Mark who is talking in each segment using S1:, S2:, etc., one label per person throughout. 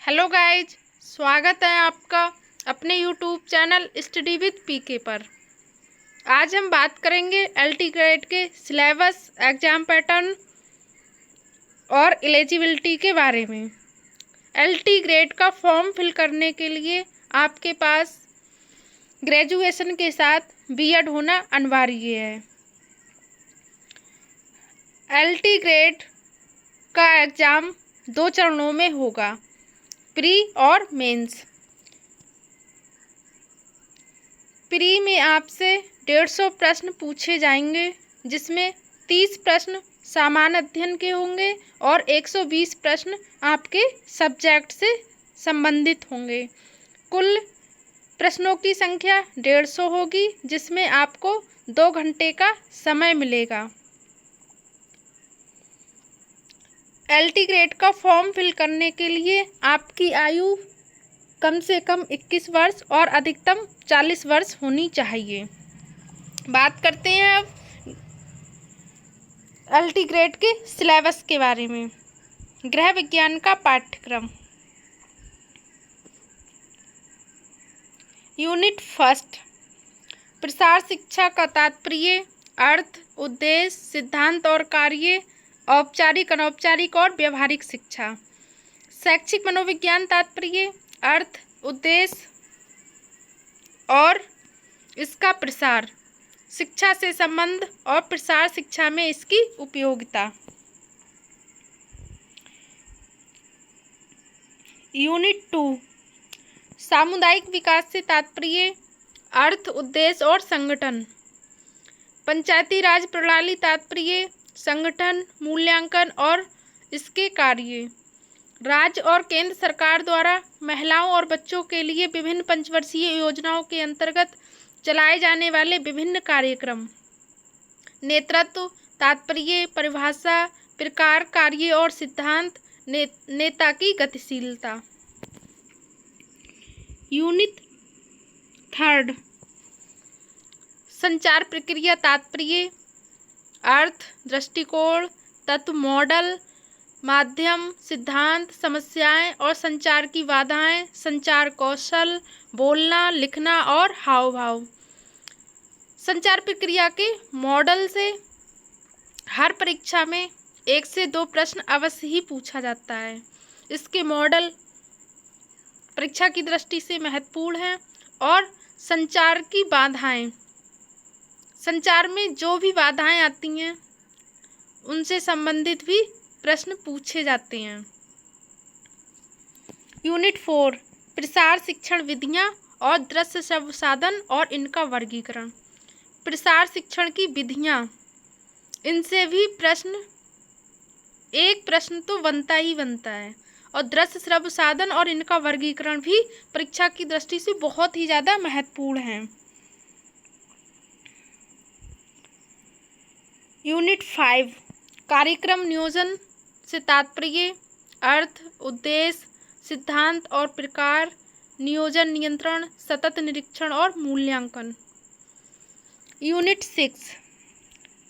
S1: Hello guys, स्वागत है आपका अपने यूट्यूब चैनल स्टडी विद पीके पर। आज हम बात करेंगे एलटी ग्रेड के सिलेबस, एग्ज़ाम पैटर्न और एलिजिबिलिटी के बारे में। एलटी ग्रेड का फॉर्म फिल करने के लिए आपके पास ग्रेजुएशन के साथ बीएड होना अनिवार्य है। एलटी ग्रेड का एग्ज़ाम 2 चरणों में होगा, प्री और मेंस। प्री में आपसे 150 प्रश्न पूछे जाएंगे, जिसमें 30 प्रश्न सामान्य अध्ययन के होंगे और 120 प्रश्न आपके सब्जेक्ट से संबंधित होंगे। कुल प्रश्नों की संख्या 150 होगी, जिसमें आपको 2 घंटे का समय मिलेगा। एलटी ग्रेड का फॉर्म फिल करने के लिए आपकी आयु कम से कम 21 वर्ष और अधिकतम 40 वर्ष होनी चाहिए। बात करते हैं अब एलटी ग्रेड के सिलेबस के बारे में। गृह विज्ञान का पाठ्यक्रम। यूनिट फर्स्ट, प्रसार शिक्षा का तात्पर्य, अर्थ, उद्देश्य, सिद्धांत और कार्य, औपचारिक, अनौपचारिक और व्यवहारिक शिक्षा। शैक्षिक मनोविज्ञान तात्पर्य, अर्थ, उद्देश्य और इसका प्रसार, शिक्षा से संबंध और प्रसार शिक्षा में इसकी उपयोगिता। यूनिट 2, सामुदायिक विकास से तात्पर्य, अर्थ, उद्देश्य और संगठन। पंचायती राज प्रणाली तात्पर्य, संगठन, मूल्यांकन और इसके कार्य। राज्य और केंद्र सरकार द्वारा महिलाओं और बच्चों के लिए विभिन्न पंचवर्षीय योजनाओं के अंतर्गत चलाए जाने वाले विभिन्न कार्यक्रम। नेतृत्व तात्पर्य, परिभाषा, प्रकार, कार्य और सिद्धांत, नेता की गतिशीलता। यूनिट 3, संचार प्रक्रिया तात्पर्य, अर्थ, दृष्टिकोण, तत्व, मॉडल, माध्यम, सिद्धांत, समस्याएं और संचार की बाधाएं, संचार कौशल, बोलना, लिखना और हाव भाव। संचार प्रक्रिया के मॉडल से हर परीक्षा में 1 से 2 प्रश्न अवश्य ही पूछा जाता है। इसके मॉडल परीक्षा की दृष्टि से महत्वपूर्ण हैं और संचार की बाधाएं, संचार में जो भी बाधाएं आती हैं उनसे संबंधित भी प्रश्न पूछे जाते हैं। यूनिट 4, प्रसार शिक्षण विधियां और दृश्य श्रव्य साधन और इनका वर्गीकरण। प्रसार शिक्षण की विधियां, इनसे भी एक प्रश्न तो बनता ही बनता है, और दृश्य श्रव्य साधन और इनका वर्गीकरण भी परीक्षा की दृष्टि से बहुत ही ज़्यादा महत्वपूर्ण है। यूनिट 5, कार्यक्रम नियोजन से तात्पर्य, अर्थ, उद्देश्य, सिद्धांत और प्रकार, नियोजन, नियंत्रण, सतत निरीक्षण और मूल्यांकन। यूनिट 6,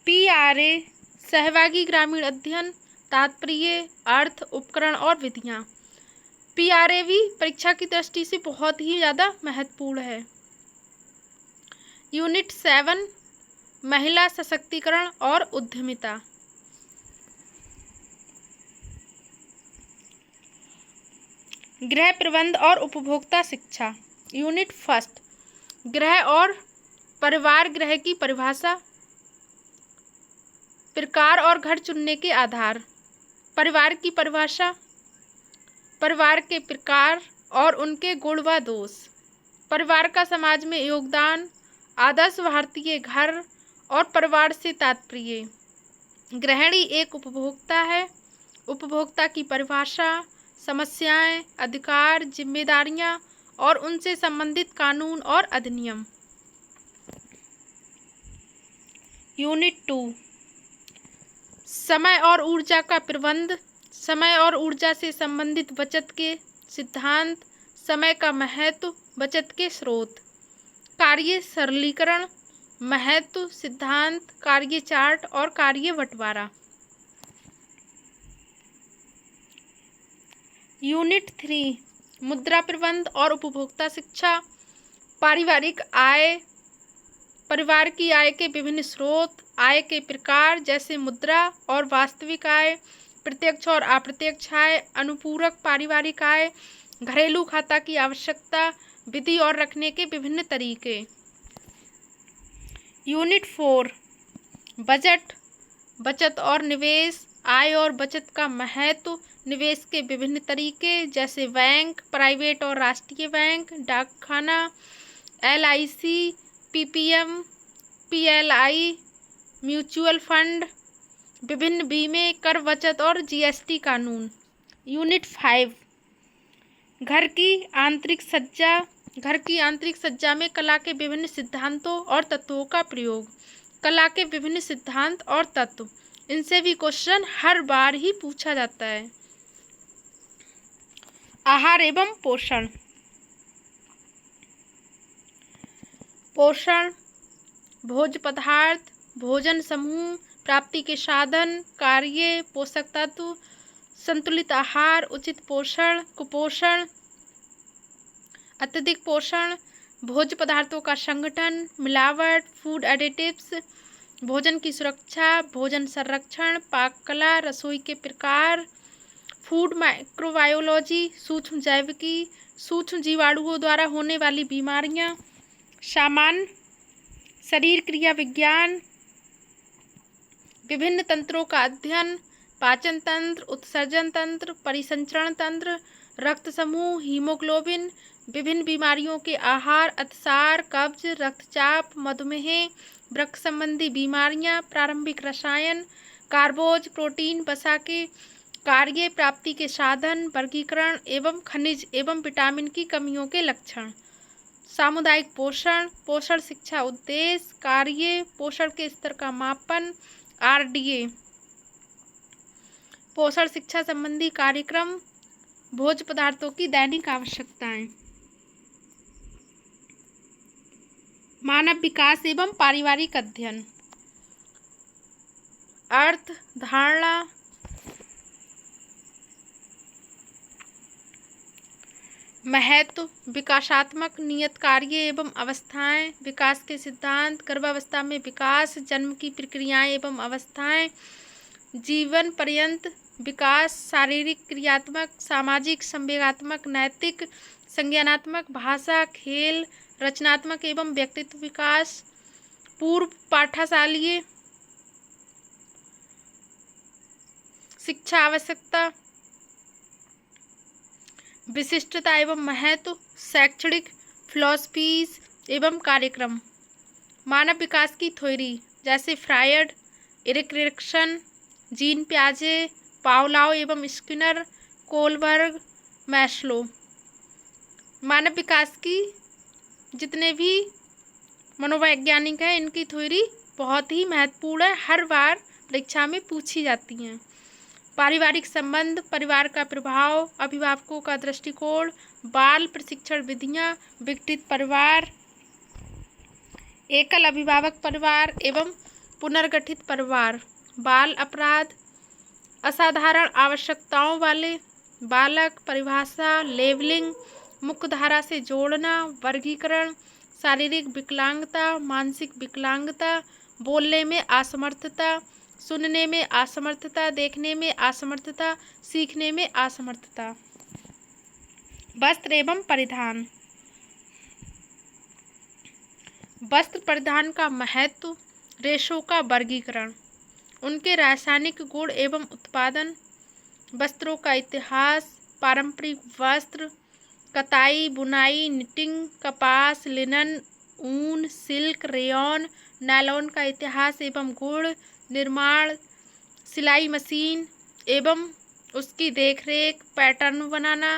S1: पीआरए, सहभागी ग्रामीण अध्ययन, तात्पर्य, अर्थ, उपकरण और विधियां। पीआरए भी परीक्षा की दृष्टि से बहुत ही ज़्यादा महत्वपूर्ण है। यूनिट 7, महिला सशक्तिकरण और उद्यमिता। गृह प्रबंध और उपभोक्ता शिक्षा। यूनिट 1, गृह और परिवार गृह की परिभाषा, प्रकार और घर चुनने के आधार, परिवार की परिभाषा, परिवार के प्रकार और उनके गुण व दोष, परिवार का समाज में योगदान, आदर्श भारतीय घर और परिवार से तात्पर्य। गृहिणी एक उपभोक्ता है, उपभोक्ता की परिभाषा, समस्याएं, अधिकार, जिम्मेदारियां और उनसे संबंधित कानून और अधिनियम। यूनिट 2, समय और ऊर्जा का प्रबंध, समय और ऊर्जा से संबंधित बचत के सिद्धांत, समय का महत्व, बचत के स्रोत, कार्य सरलीकरण, महत्व, सिद्धांत, कार्य चार्ट और कार्य बंटवारा। यूनिट 3 मुद्रा प्रबंध और उपभोक्ता शिक्षा। पारिवारिक आय, परिवार की आय के विभिन्न स्रोत, आय के प्रकार जैसे मुद्रा और वास्तविक आय, प्रत्यक्ष और अप्रत्यक्ष आय, अनुपूरक पारिवारिक आय, घरेलू खाता की आवश्यकता, विधि और रखने के विभिन्न तरीके। यूनिट 4 बजट, बचत और निवेश, आय और बचत का महत्व, निवेश के विभिन्न तरीके जैसे बैंक, प्राइवेट और राष्ट्रीय बैंक, डाकखाना, LIC, PPM, PLI, mutual fund, विभिन्न बीमे, कर बचत और GST कानून। यूनिट 5 घर की आंतरिक सज्जा, घर की आंतरिक सज्जा में कला के विभिन्न सिद्धांतों और तत्वों का प्रयोग। कला के विभिन्न सिद्धांत और तत्व, इनसे भी क्वेश्चन हर बार ही पूछा जाता है। आहार एवं पोषण। पोषण, भोज्य पदार्थ, भोजन समूह, प्राप्ति के साधन, कार्य, पोषक तत्व, संतुलित आहार, उचित पोषण, कुपोषण, अत्यधिक पोषण, भोज्य पदार्थों का संगठन, मिलावट, फूड एडिटिव्स, भोजन की सुरक्षा, भोजन संरक्षण, पाक कला, रसोई के प्रकार, फूड माइक्रोबायोलॉजी, सूक्ष्म जैविकी, सूक्ष्म जीवाणुओं द्वारा होने वाली बीमारियां, सामान्य शरीर क्रिया विज्ञान, विभिन्न तंत्रों का अध्ययन, पाचन तंत्र, उत्सर्जन तंत्र, परिसंचरण तंत्र, रक्त समूह, हीमोग्लोबिन, विभिन्न बीमारियों के आहार, अतिसार, कब्ज, रक्तचाप, मधुमेह, वृक्क संबंधी बीमारियां, प्रारंभिक रसायन, कार्बोज, प्रोटीन, वसा के कार्य, प्राप्ति के साधन, वर्गीकरण एवं खनिज एवं विटामिन की कमियों के लक्षण। सामुदायिक पोषण, पोषण शिक्षा उद्देश्य, कार्य, पोषण के स्तर का मापन, RDA, पोषण शिक्षा संबंधी कार्यक्रम, भोज्य पदार्थों की दैनिक आवश्यकताएं। मानव विकास एवं पारिवारिक अध्ययन। अर्थ, धारणा, महत्व, विकासात्मक नियत कार्य एवं अवस्थाएं, विकास के सिद्धांत, गर्भावस्था में विकास, जन्म की प्रक्रियाएं एवं अवस्थाएं, जीवन पर्यंत विकास, शारीरिक, क्रियात्मक, सामाजिक, संवेगात्मक, नैतिक, संज्ञानात्मक, भाषा, खेल, रचनात्मक एवं व्यक्तित्व विकास, पूर्व पाठशालीय शिक्षा आवश्यकता, विशिष्टता एवं महत्व, शैक्षणिक फिलॉसफीज एवं कार्यक्रम। मानव विकास की थ्योरी जैसे फ्रायड, एरिक्सन, जीन पियाजे, पावलोव एवं स्किनर, कोलबर्ग, मैस्लो। मानव विकास की जितने भी मनोवैज्ञानिक हैं इनकी थ्योरी बहुत ही महत्वपूर्ण है, हर बार परीक्षा में पूछी जाती हैं। पारिवारिक संबंध, परिवार का प्रभाव, अभिभावकों का दृष्टिकोण, बाल प्रशिक्षण विधियां, विघटित परिवार, एकल अभिभावक परिवार एवं पुनर्गठित परिवार, बाल अपराध, असाधारण आवश्यकताओं वाले बालक, परिभाषा, लेबलिंग, मुख्यधारा से जोड़ना, वर्गीकरण, शारीरिक विकलांगता, मानसिक विकलांगता, बोलने में असमर्थता, सुनने में असमर्थता, देखने में असमर्थता, सीखने में असमर्थता। वस्त्र एवं परिधान। वस्त्र परिधान का महत्व, रेशों का वर्गीकरण, उनके रासायनिक गुण एवं उत्पादन, वस्त्रों का इतिहास, पारंपरिक वस्त्र, कताई, बुनाई, निटिंग, कपास, लिनन, ऊन, सिल्क, रेयॉन, नायलॉन का इतिहास एवं गुण, निर्माण, सिलाई मशीन एवं उसकी देखरेख, पैटर्न बनाना,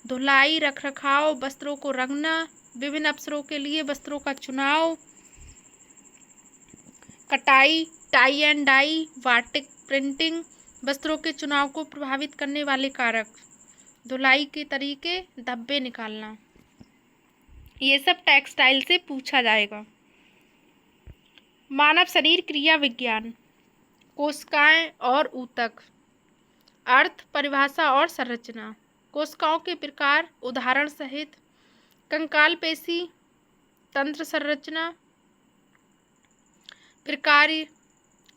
S1: धुलाई, रखरखाव, वस्त्रों को रंगना, विभिन्न अवसरों के लिए वस्त्रों का चुनाव, कटाई, tie and dye, batik printing, वस्त्रों के चुनाव को प्रभावित करने वाले कारक, धुलाई के तरीके, धब्बे निकालना, ये सब टेक्सटाइल से पूछा जाएगा। मानव शरीर क्रिया विज्ञान, कोशिकाएं और ऊतक, अर्थ, परिभाषा और संरचना। कोशिकाओं के प्रकार उदाहरण सहित। कंकाल पेशी तंत्र संरचना। प्रकार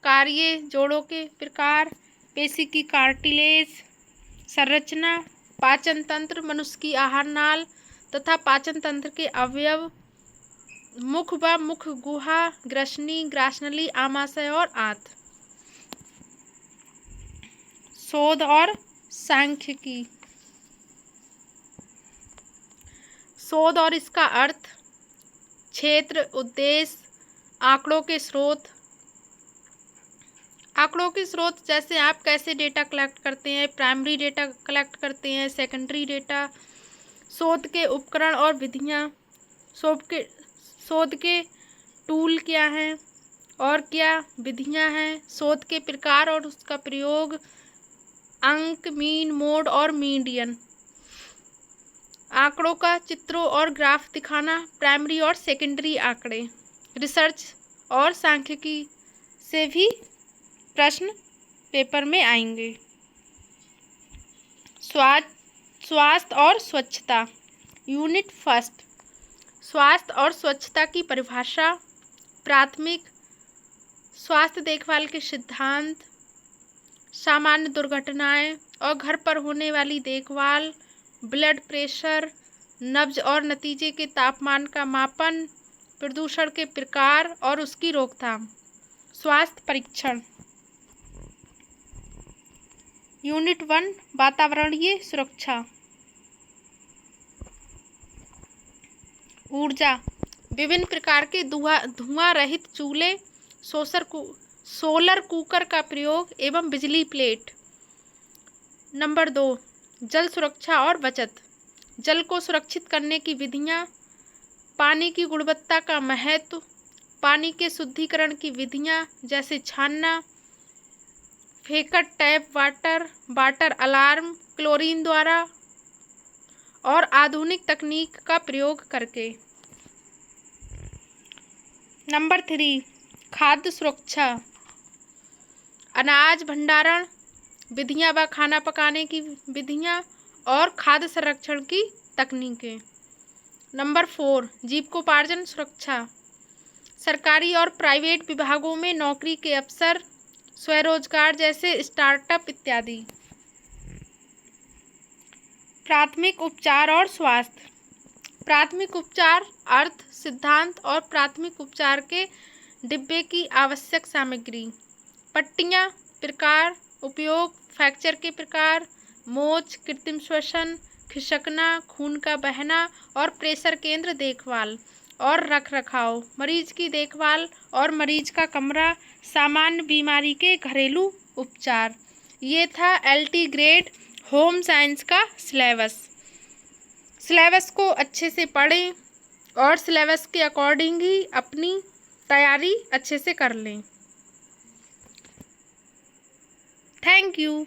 S1: कार्य जोड़ों के प्रकार। पेशी की कार्टिलेज संरचना। पाचन तंत्र मनुष्य की आहार नाल तथा पाचन तंत्र के अवयव। मुख व मुख गुहा, ग्रसनी, ग्रासनली, आमाशय और आंत। शोध और सांख्यिकी। शोध और इसका अर्थ, क्षेत्र, उद्देश्य, आंकड़ों के स्रोत। आंकड़ों के स्रोत जैसे आप कैसे डेटा कलेक्ट करते हैं, प्राइमरी डेटा कलेक्ट करते हैं, सेकेंडरी डेटा। शोध के उपकरण और विधियाँ। शोध के टूल क्या हैं और क्या विधियाँ हैं। शोध के प्रकार और उसका प्रयोग। अंक, मीन, मोड और मीडियन। आंकड़ों का चित्रों और ग्राफ दिखाना। प्राइमरी और सेकेंडरी आंकड़े। रिसर्च और सांख्यिकी से भी प्रश्न पेपर में आएंगे। स्वास्थ्य और स्वच्छता। Unit first. स्वास्थ्य और स्वच्छता की परिभाषा। प्राथमिक स्वास्थ्य देखभाल के सिद्धांत। सामान्य दुर्घटनाएं और घर पर होने वाली देखभाल। ब्लड प्रेशर, नब्ज और नतीजे के तापमान का मापन। प्रदूषण के प्रकार और उसकी रोकथाम। स्वास्थ्य परीक्षण। यूनिट 1 वातावरणीय सुरक्षा। ऊर्जा। विभिन्न प्रकार के धुआं रहित चूल्हे, सोलर कुकर का प्रयोग एवं बिजली प्लेट। नंबर 2 जल सुरक्षा और बचत। जल को सुरक्षित करने की विधियाँ। पानी की गुणवत्ता का महत्व। पानी के शुद्धिकरण की विधियाँ जैसे छानना, फेकट tap water, water alarm, chlorine द्वारा और आधुनिक तकनीक का प्रयोग करके। नंबर 3 खाद्य सुरक्षा। अनाज भंडारण विधियाँ व खाना पकाने की विधियाँ और खाद्य संरक्षण की तकनीकें। नंबर 4 जीविकोपार्जन सुरक्षा। सरकारी और प्राइवेट विभागों में नौकरी के अवसर, स्वरोजगार जैसे स्टार्टअप इत्यादि। प्राथमिक उपचार और स्वास्थ्य। प्राथमिक उपचार अर्थ, सिद्धांत और प्राथमिक उपचार के डिब्बे की आवश्यक सामग्री। पट्टियाँ, प्रकार, उपयोग, फ्रैक्चर के प्रकार, मोच, कृत्रिम श्वसन, खिसकना, खून का बहना और प्रेशर केंद्र देखभाल और रखरखाव। मरीज की देखभाल और मरीज का कमरा, सामान्य बीमारी के घरेलू उपचार। ये था LT ग्रेड होम साइंस का सिलेबस। सिलेबस को अच्छे से पढ़ें और सिलेबस के अकॉर्डिंग ही अपनी तैयारी अच्छे से कर लें। Thank you.